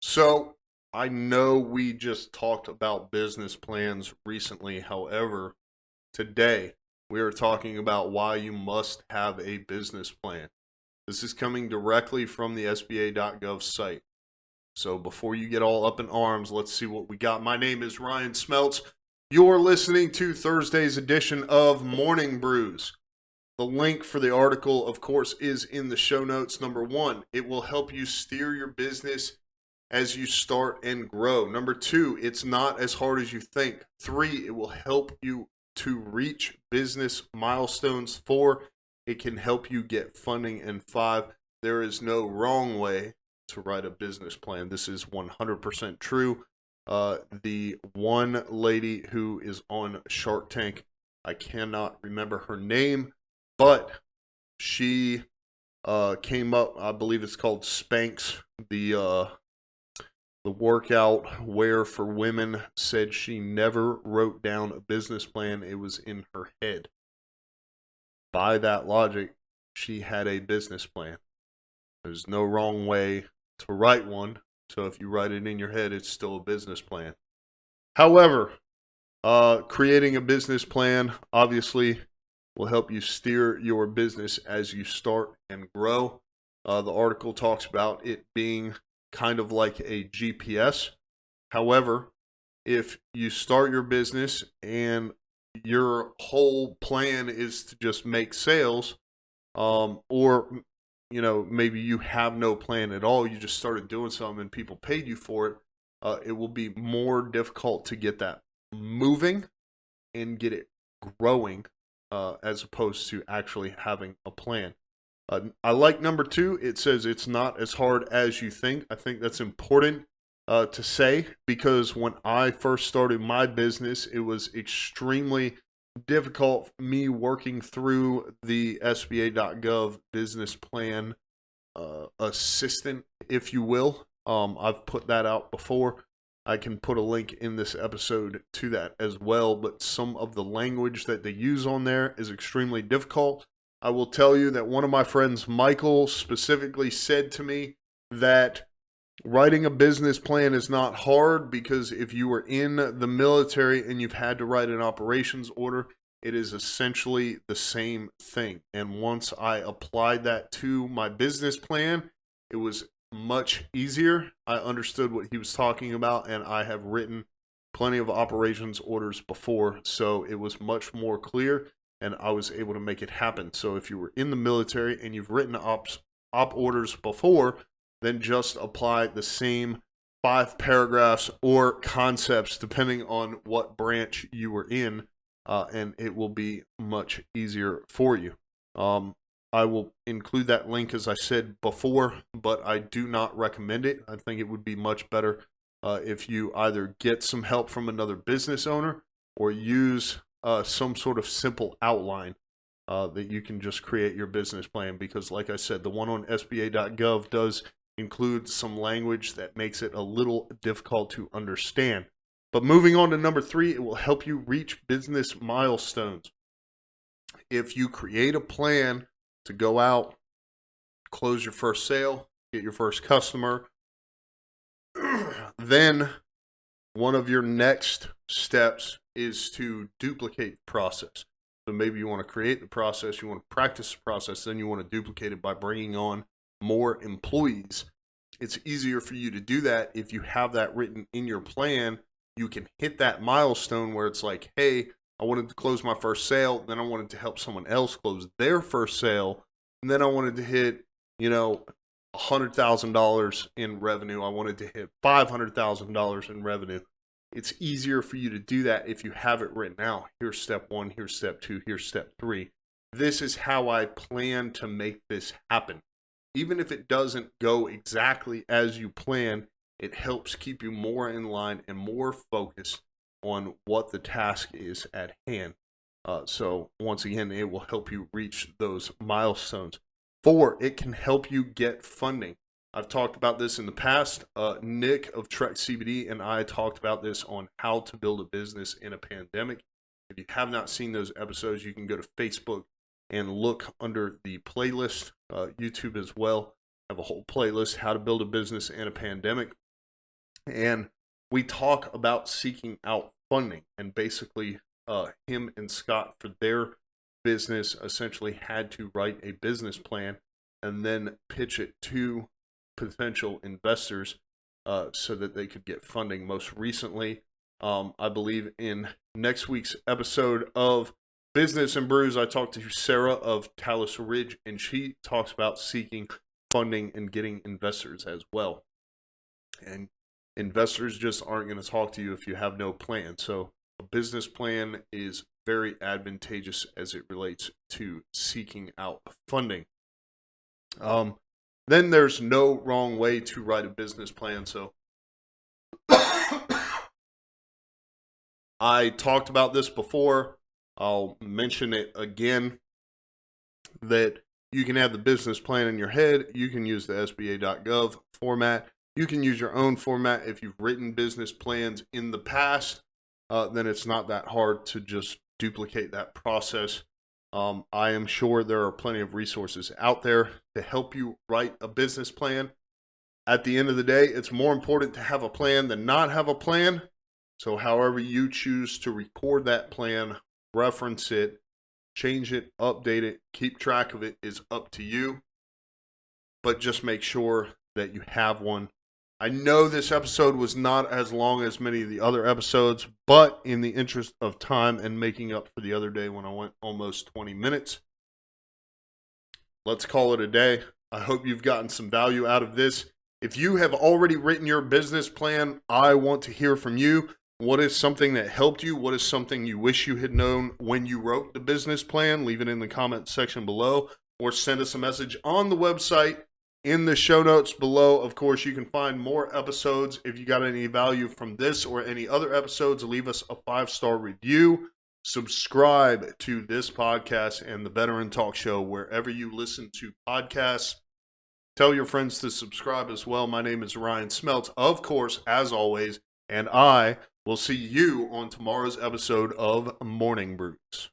So I know we just talked about business plans recently. However, today we are talking about why you must have a business plan. This is coming directly from the SBA.gov site. So before you get all up in arms, let's see what we got. My name is Ryan Smeltz. You're listening to Thursday's edition of Morning Brews. The link for the article, of course, is in the show notes. Number one, it will help you steer your business as you start and grow. Number two, it's not as hard as you think. Three, it will help you to reach business milestones. Four, it can help you get funding. And five, there is no wrong way to write a business plan. This is 100% true. The one lady who is on Shark Tank, I cannot remember her name, but she came up, I believe it's called Spanx, the workout wear for women, said she never wrote down a business plan. It was in her head. By that logic, she had a business plan. There's no wrong way to write one. So if you write it in your head, it's still a business plan. However, creating a business plan obviously will help you steer your business as you start and grow. The article talks about it being kind of like a GPS. However, if you start your business and your whole plan is to just make sales, or maybe you have no plan at all, you just started doing something and people paid you for it, it will be more difficult to get that moving and get it growing, as opposed to actually having a plan. I like number two. It says it's not as hard as you think. I think that's important to say, because when I first started my business, it was extremely difficult for me working through the SBA.gov business plan assistant, if you will. I've put that out before. I can put a link in this episode to that as well, but some of the language that they use on there is extremely difficult. I will tell you that one of my friends, Michael, specifically said to me that writing a business plan is not hard, because if you were in the military and you've had to write an operations order, it is essentially the same thing. And once I applied that to my business plan, it was much easier. I understood what he was talking about, and I have written plenty of operations orders before, so it was much more clear, and I was able to make it happen. So if you were in the military and you've written op orders before, then just apply the same 5 paragraphs or concepts depending on what branch you were in, and it will be much easier for you. I will include that link, as I said before, but I do not recommend it. I think it would be much better if you either get some help from another business owner or use some sort of simple outline that you can just create your business plan. Because like I said, the one on SBA.gov does include some language that makes it a little difficult to understand. But moving on to number 3, it will help you reach business milestones. If you create a plan to go out, close your first sale, get your first customer, then one of your next steps is to duplicate the process. So maybe you want to create the process, you want to practice the process, then you want to duplicate it by bringing on more employees. It's easier for you to do that if you have that written in your plan. You can hit that milestone where it's like, hey, I wanted to close my first sale, then I wanted to help someone else close their first sale, and then I wanted to hit, $100,000 in revenue. I wanted to hit $500,000 in revenue. It's easier for you to do that if you have it written out. Here's step 1, here's step 2, here's step 3. This is how I plan to make this happen. Even if it doesn't go exactly as you plan, it helps keep you more in line and more focused on what the task is at hand. So once again, it will help you reach those milestones. 4, it can help you get funding. I've talked about this in the past. Nick of Trek CBD and I talked about this on how to build a business in a pandemic. If you have not seen those episodes, you can go to Facebook and look under the playlist. YouTube as well. I have a whole playlist, how to build a business in a pandemic. And we talk about seeking out funding, and basically him and Scott for their business essentially had to write a business plan and then pitch it to potential investors so that they could get funding. Most recently, I believe in next week's episode of Business and Brews, I talked to Sarah of Talus Ridge, and she talks about seeking funding and getting investors as well. And investors just aren't going to talk to you if you have no plan. So a business plan is very advantageous as it relates to seeking out funding. Then there's no wrong way to write a business plan. So I talked about this before. I'll mention it again, that you can have the business plan in your head. You can use the SBA.gov format. You can use your own format. If you've written business plans in the past, then it's not that hard to just duplicate that process. I am sure there are plenty of resources out there to help you write a business plan. At the end of the day, it's more important to have a plan than not have a plan. So however you choose to record that plan, reference it, change it, update it, keep track of it is up to you. But just make sure that you have one. I know this episode was not as long as many of the other episodes, but in the interest of time and making up for the other day when I went almost 20 minutes, let's call it a day. I hope you've gotten some value out of this. If you have already written your business plan, I want to hear from you. What is something that helped you? What is something you wish you had known when you wrote the business plan? Leave it in the comment section below, or send us a message on the website in the show notes below. Of course, you can find more episodes. If you got any value from this or any other episodes, leave us a 5-star review. Subscribe to this podcast and the Veteran Talk Show wherever you listen to podcasts. Tell your friends to subscribe as well. My name is Ryan Smeltz, of course, as always, and I will see you on tomorrow's episode of Morning Brews.